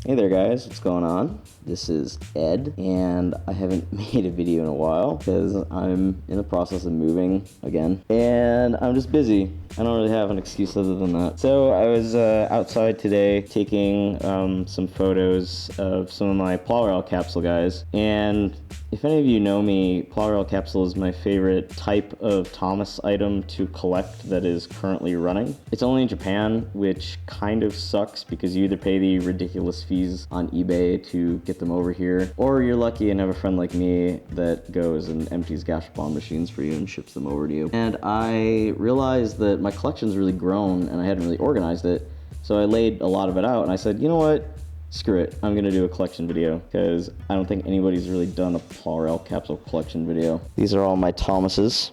Hey there guys, what's going on? This is Ed, and I haven't made a video in a while because I'm in the process of moving again, and I'm just busy. I don't really have an excuse other than that. So I was outside today taking some photos of some of my Plarail capsule guys, and if any of you know me, Plarail capsule is my favorite type of Thomas item to collect that is currently running. It's only in Japan, which kind of sucks because you either pay the ridiculous fees on eBay to get them over here, or you're lucky and have a friend like me that goes and empties gashapon machines for you and ships them over to you. And I realized that my collection's really grown and I hadn't really organized it, so I laid a lot of it out and I said, you know what? Screw it, I'm gonna do a collection video because I don't think anybody's really done a Plarail capsule collection video. These are all my Thomases.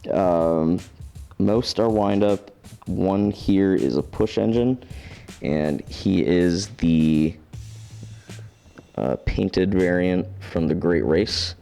Most are wind up. One here is a push engine, and he is the painted variant from the Great Race.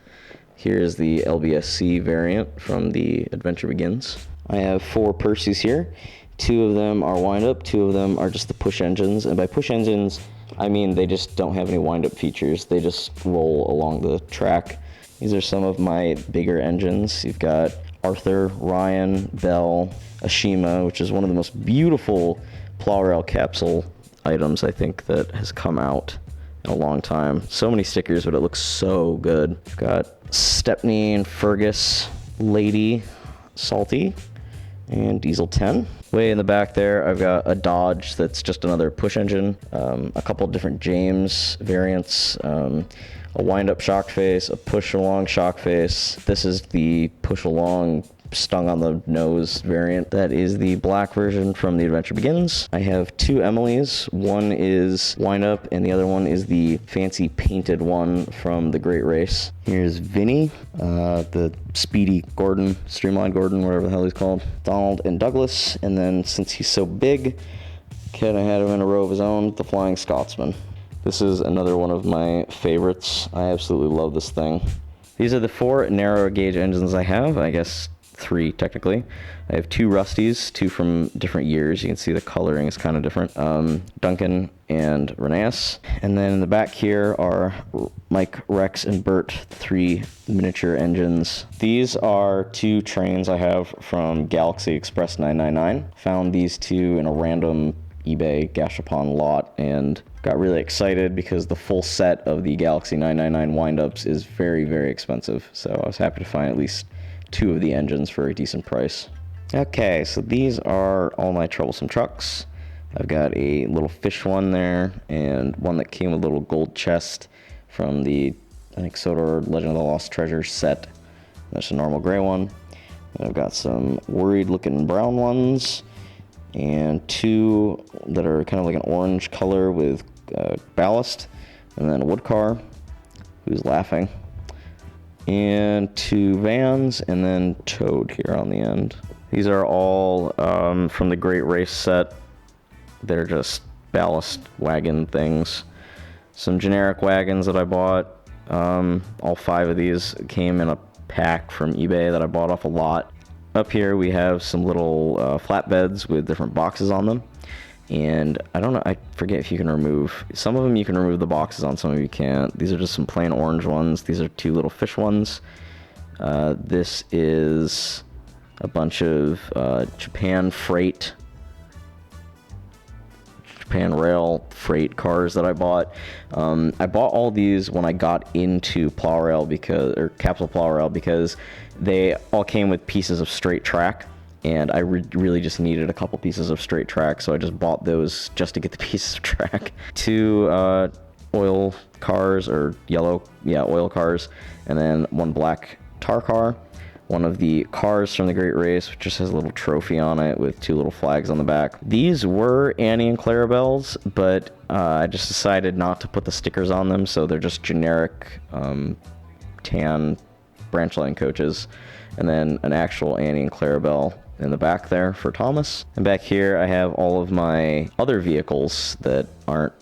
Here is the LBSC variant from the Adventure Begins. I have 4 Percys here. 2 of them are wind up, 2 of them are just the push engines, and by push engines I mean they just don't have any wind up features. They just roll along the track. These are some of my bigger engines. You've got Arthur, Ryan, Bell, Ashima, which is one of the most beautiful Plarail capsule items I think that has come out in a long time. So many stickers, but it looks so good. We've got Stepney and Fergus, Lady, Salty, and Diesel 10. Way in the back there, I've got a Dodge that's just another push engine, a couple different James variants, a wind-up shock face, a push-along shock face. This is the push-along stung on the nose variant. That is the black version from the Adventure Begins. I have 2 Emilys. One is wind-up, and the other one is the fancy painted one from the Great Race. Here's Vinny, the Speedy Gordon, Streamlined Gordon, whatever the hell he's called. Donald and Douglas, and then since he's so big, kind of had him in a row of his own, the Flying Scotsman. This is another one of my favorites. I absolutely love this thing. These are the 4 narrow gauge engines I have, I guess 3 technically. I have 2 Rusties, 2 from different years. You can see the coloring is kind of different. Duncan and Reneus. And then in the back here are Mike, Rex, and Bert, 3 miniature engines. These are 2 Trainz I have from Galaxy Express 999. Found these 2 in a random eBay gashapon lot and got really excited because the full set of the Galaxy 999 wind-ups is very, very expensive. So I was happy to find at least 2 of the engines for a decent price. Okay, so these are all my troublesome trucks. I've got a little fish one there, and one that came with a little gold chest from the, I think, Sodor Legend of the Lost Treasure set. That's a normal gray one. And I've got some worried looking brown ones, and 2 that are kind of like an orange color with ballast, and then a wood car who's laughing. And 2 vans, and then Toad here on the end. These are all from the Great Race set. They're just ballast wagon things. Some generic wagons that I bought. All 5 of these came in a pack from eBay that I bought off a lot. Up here we have some little flatbeds with different boxes on them. And I don't know, I forget if you can remove, some of them you can remove the boxes on, some of you can't. These are just some plain orange ones. These are 2 little fish ones. This is a bunch of Japan Rail freight cars that I bought. I bought all these when I got into Plarail Capsule Plarail because they all came with pieces of straight track. And I really just needed a couple pieces of straight track, so I just bought those just to get the pieces of track. 2 oil cars, or oil cars, and then 1 black tar car. One of the cars from the Great Race, which just has a little trophy on it with 2 little flags on the back. These were Annie and Clarabelle's, but I just decided not to put the stickers on them, so they're just generic tan branch line coaches. And then an actual Annie and Clarabelle in the back there for Thomas. And back here I have all of my other vehicles that aren't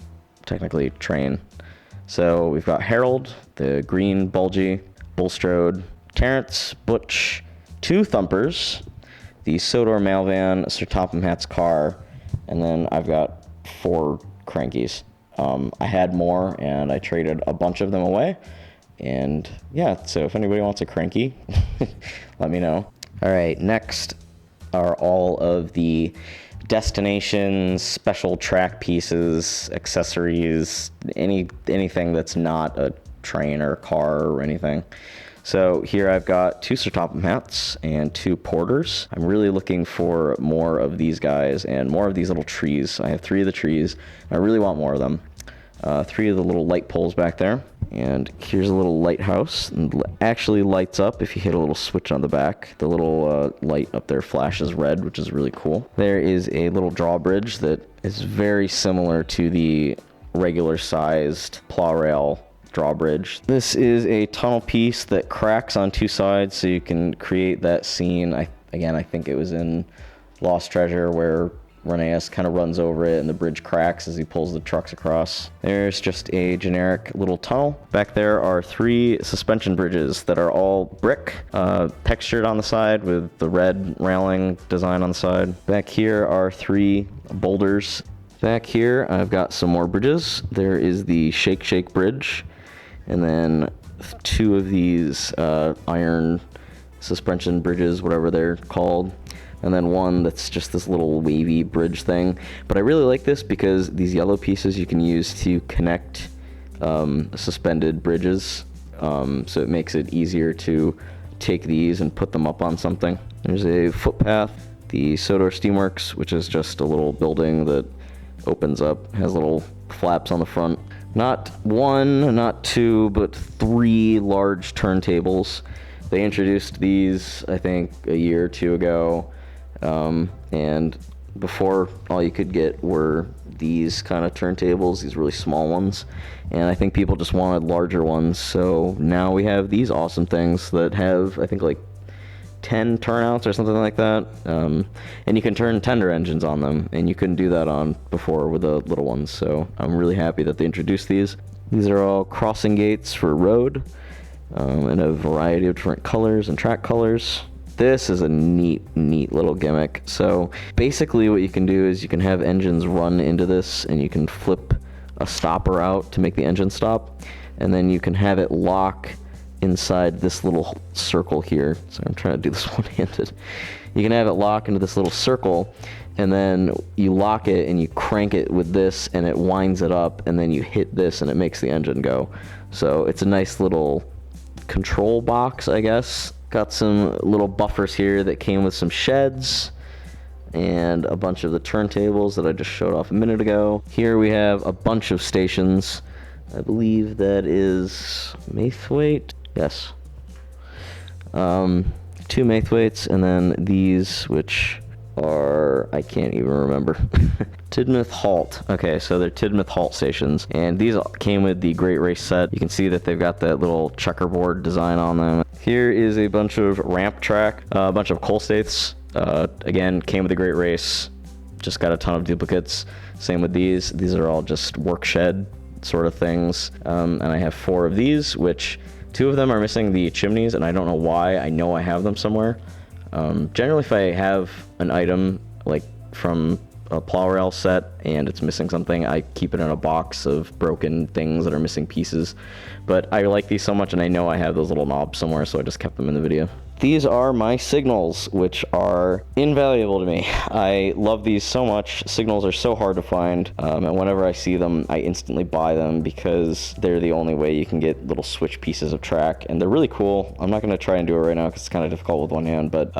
technically Train. So we've got Harold, the green bulgy, Bulstrode, Terrence, Butch, 2 Thumpers, the Sodor Malvan, Sir Topham Hatt's car, and then I've got 4 Crankies. I had more and I traded a bunch of them away. And yeah, so if anybody wants a cranky, let me know. All right, next are all of the destinations, special track pieces, accessories, anything that's not a train or a car or anything. So here I've got 2 Sertopum hats and 2 porters. I'm really looking for more of these guys and more of these little trees. I have 3 of the trees, and I really want more of them. 3 of the little light poles back there. And here's a little lighthouse. And actually lights up if you hit a little switch on the back. The little light up there flashes red, which is really cool. There is a little drawbridge that is very similar to the regular sized Plarail drawbridge. This is a tunnel piece that cracks on 2 sides, so you can create that scene. I think it was in Lost Treasure where Rheneas kind of runs over it and the bridge cracks as he pulls the trucks across. There's just a generic little tunnel. Back there are 3 suspension bridges that are all brick, textured on the side with the red railing design on the side. Back here are 3 boulders. Back here I've got some more bridges. There is the Shake Shake Bridge, and then 2 of these iron suspension bridges, whatever they're called. And then 1 that's just this little wavy bridge thing. But I really like this because these yellow pieces you can use to connect suspended bridges. So it makes it easier to take these and put them up on something. There's a footpath, the Sodor Steamworks, which is just a little building that opens up, has little flaps on the front. Not 1, not 2, but 3 large turntables. They introduced these, I think, a year or 2 ago. And before, all you could get were these kind of turntables, these really small ones, and I think people just wanted larger ones, so now we have these awesome things that have, I think, like 10 turnouts or something like that, and you can turn tender engines on them, and you couldn't do that on before with the little ones, so I'm really happy that they introduced these. These are all crossing gates for road, in a variety of different colors and track colors. This is a neat little gimmick. So basically what you can do is you can have engines run into this, and you can flip a stopper out to make the engine stop, and then you can have it lock inside this little circle here. So I'm trying to do this one-handed. You can have it lock into this little circle, and then you lock it and you crank it with this, and it winds it up, and then you hit this and it makes the engine go. So it's a nice little control box, I guess. Got some little buffers here that came with some sheds and a bunch of the turntables that I just showed off a minute ago. Here we have a bunch of stations. I believe that is Maithwaite. Yes. 2 Maithwaites, and then these, which are, I can't even remember. Tidmouth Halt. Okay, so they're Tidmouth Halt stations, and these came with the Great Race set. You can see that they've got that little checkerboard design on them. Here is a bunch of ramp track, a bunch of coal staiths. Again, came with the Great Race. Just got a ton of duplicates. Same with these. These are all just work shed sort of things. And I have 4 of these, which 2 of them are missing the chimneys, and I don't know why. I know I have them somewhere. Generally, if I have an item like from a Plarail set and it's missing something, I keep it in a box of broken things that are missing pieces. But I like these so much, and I know I have those little knobs somewhere, so I just kept them in the video. These are my signals, which are invaluable to me. I love these so much. Signals are so hard to find, and whenever I see them, I instantly buy them because they're the only way you can get little switch pieces of track, and they're really cool. I'm not going to try and do it right now because it's kind of difficult with one hand, but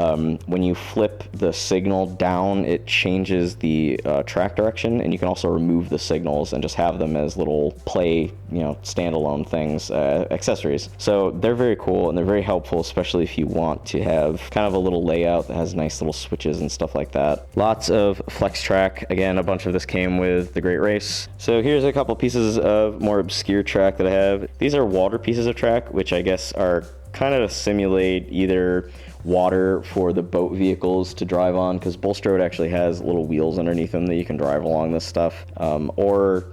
when you flip the signal down, it changes the track direction, and you can also remove the signals and just have them as little play, standalone things, accessories. So they're very cool, and they're very helpful, especially if you want to have kind of a little layout that has nice little switches and stuff like that. Lots of flex track. Again, a bunch of this came with the Great Race. So here's a couple pieces of more obscure track that I have. These are water pieces of track, which I guess are kind of to simulate either water for the boat vehicles to drive on, because Bulstrode actually has little wheels underneath them that you can drive along this stuff, or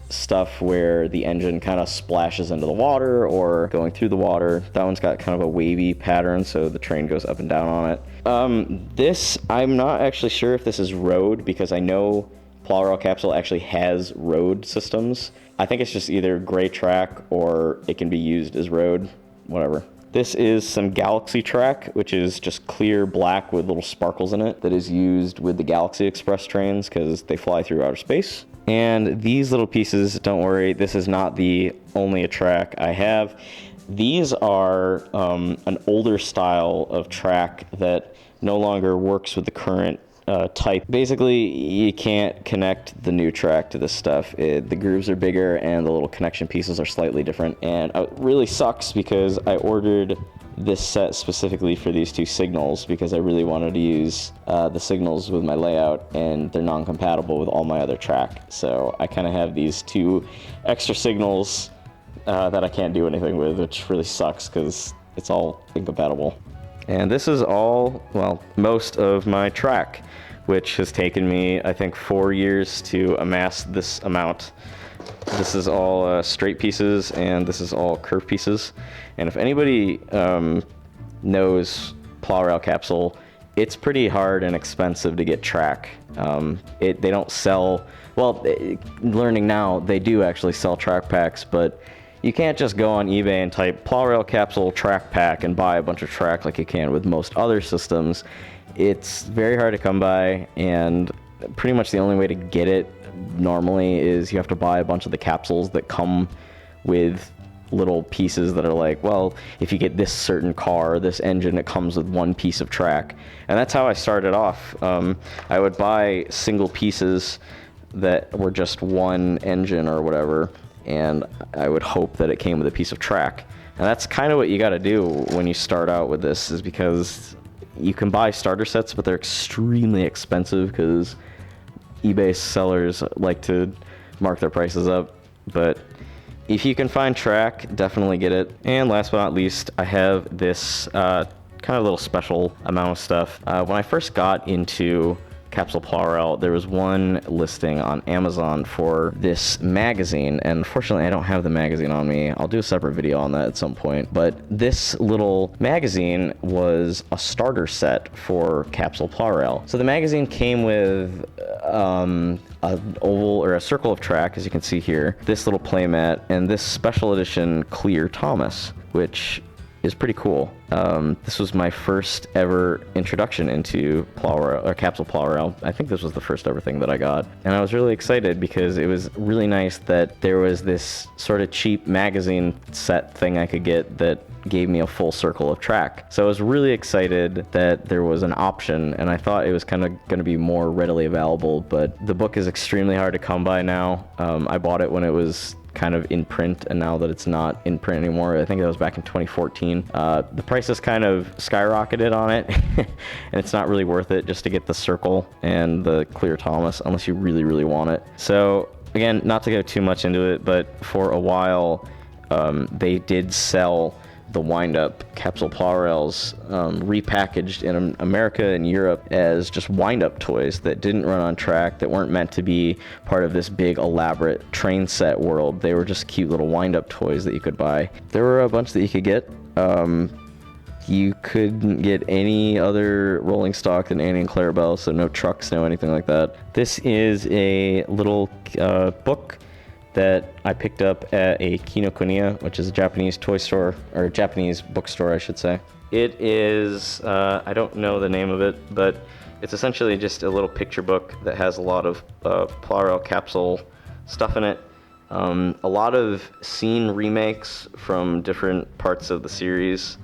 stuff where the engine kind of splashes into the water or going through the water. That one's got kind of a wavy pattern, so the train goes up and down on it. This, I'm not actually sure if this is road, because I know Plarail Capsule actually has road systems. I think it's just either gray track or it can be used as road, whatever. This is some Galaxy track, which is just clear black with little sparkles in it that is used with the Galaxy Express trains because they fly through outer space. And these little pieces, don't worry, this is not the only track I have. These are an older style of track that no longer works with the current type. Basically, you can't connect the new track to this stuff. The grooves are bigger and the little connection pieces are slightly different. And it really sucks because I ordered this set specifically for these two signals because I really wanted to use the signals with my layout, and they're non-compatible with all my other track. So I kind of have these two extra signals that I can't do anything with, which really sucks because it's all incompatible. And this is all, well, most of my track, which has taken me, I think, 4 years to amass this amount. This is all straight pieces, and this is all curved pieces. And if anybody knows Plarail Capsule, it's pretty hard and expensive to get track. They don't sell, well, learning now, they do actually sell track packs, but you can't just go on eBay and type Plarail Capsule track pack and buy a bunch of track like you can with most other systems. It's very hard to come by, and pretty much the only way to get it normally is you have to buy a bunch of the capsules that come with little pieces that are like, well, if you get this certain car, this engine, it comes with one piece of track. And that's how I started off. I would buy single pieces that were just one engine or whatever, and I would hope that it came with a piece of track. And that's kind of what you got to do when you start out with this, is because you can buy starter sets, but they're extremely expensive because eBay sellers like to mark their prices up. But if you can find track, definitely get it. And last but not least, I have this kind of little special amount of stuff. When I first got into Capsule Plarail, there was one listing on Amazon for this magazine, and unfortunately I don't have the magazine on me. I'll do a separate video on that at some point. But this little magazine was a starter set for Capsule Plarail. So the magazine came with an oval or a circle of track, as you can see here, this little playmat, and this special edition clear Thomas, which is pretty cool. This was my first ever introduction into Plarail, or Capsule Plarail. I think this was the first ever thing that I got. And I was really excited because it was really nice that there was this sort of cheap magazine set thing I could get that gave me a full circle of track. So I was really excited that there was an option, and I thought it was kind of going to be more readily available, but the book is extremely hard to come by now. I bought it when it was kind of in print, and now that it's not in print anymore, I think that was back in 2014, the price has kind of skyrocketed on it, and it's not really worth it just to get the circle and the clear Thomas unless you really, really want it. So again, not to go too much into it, but for a while they did sell the wind-up Capsule Plarails repackaged in America and Europe as just wind-up toys that didn't run on track, that weren't meant to be part of this big elaborate train set world. They were just cute little wind-up toys that you could buy. There were a bunch that you could get. You couldn't get any other rolling stock than Annie and Clarabelle, so no trucks, no anything like that. This is a little book that I picked up at a Kinokuniya, which is a Japanese toy store, or Japanese bookstore, I should say. It is, I don't know the name of it, but it's essentially just a little picture book that has a lot of Plarail Capsule stuff in it. A lot of scene remakes from different parts of the series,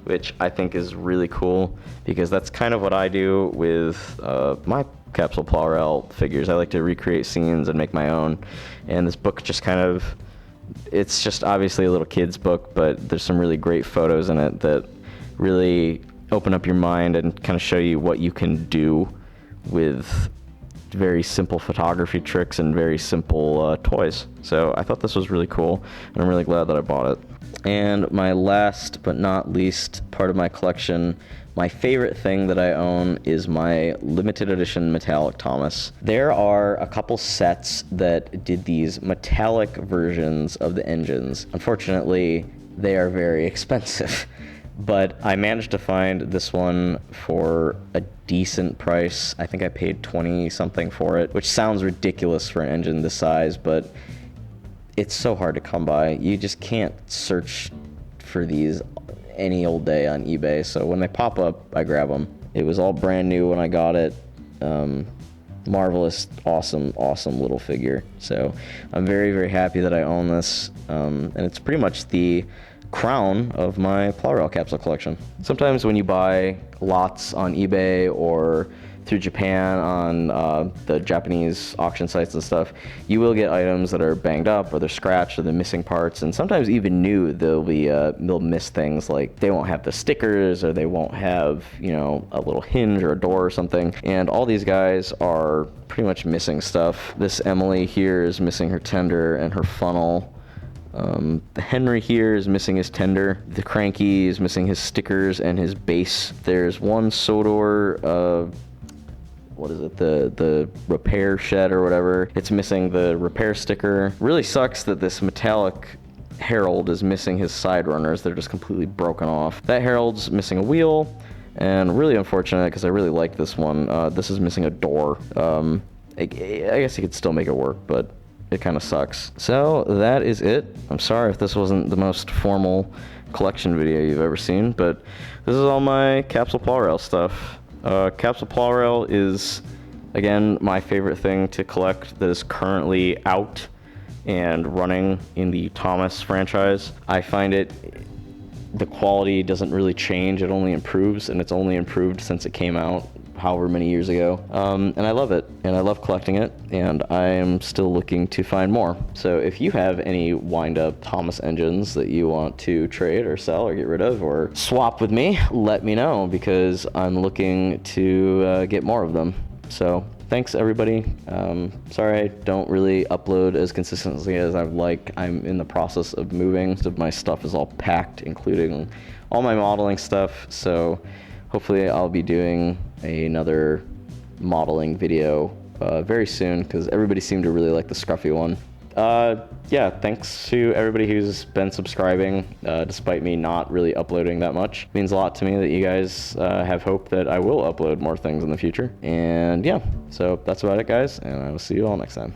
which I think is really cool, because that's kind of what I do with my Capsule Plarail figures. I like to recreate scenes and make my own, and this book just kind of, it's just obviously a little kid's book, but there's some really great photos in it that really open up your mind and kind of show you what you can do with very simple photography tricks and very simple toys. So I thought this was really cool, and I'm really glad that I bought it. And my last but not least part of my collection, my favorite thing that I own, is my limited edition metallic Thomas. There are a couple sets that did these metallic versions of the engines. Unfortunately, they are very expensive. But I managed to find this one for a decent price. I think I paid 20 something for it, which sounds ridiculous for an engine this size, but it's so hard to come by. You just can't search for these any old day on eBay. So when they pop up, I grab them. It was all brand new when I got it. Marvelous, awesome little figure. So I'm very, very happy that I own this. And it's pretty much the crown of my Plarail capsule collection. Sometimes when you buy lots on eBay or through Japan on the Japanese auction sites and stuff, you will get items that are banged up or they're scratched or they're missing parts, and sometimes even new, they'll miss things like they won't have the stickers or they won't have, you know, a little hinge or a door or something, and all these guys are pretty much missing stuff. This Emily here is missing her tender and her funnel. The Henry here is missing his tender. The Cranky is missing his stickers and his base. There's one Sodor, what is it, the repair shed or whatever. It's missing the repair sticker. Really sucks that this metallic Herald is missing his side runners. They're just completely broken off. That Herald's missing a wheel, and really unfortunate because I really like this one. This is missing a door. I guess you could still make it work, but it kind of sucks. So that is it. I'm sorry if this wasn't the most formal collection video you've ever seen, but this is all my Capsule Plarail stuff. Capsule Plarail is, again, my favorite thing to collect that is currently out and running in the Thomas franchise. I find the quality doesn't really change, it only improves, and it's only improved since it came out however many years ago. And I love it, and I love collecting it, and I am still looking to find more. So if you have any wind-up Thomas engines that you want to trade or sell or get rid of or swap with me, let me know, because I'm looking to get more of them. So thanks, everybody. Sorry I don't really upload as consistently as I'd like. I'm in the process of moving, so my stuff is all packed, including all my modeling stuff. So hopefully I'll be doing another modeling video very soon, because everybody seemed to really like the scruffy one. Yeah, thanks to everybody who's been subscribing, despite me not really uploading that much. It means a lot to me that you guys have hope that I will upload more things in the future. And yeah, so that's about it, guys, and I will see you all next time.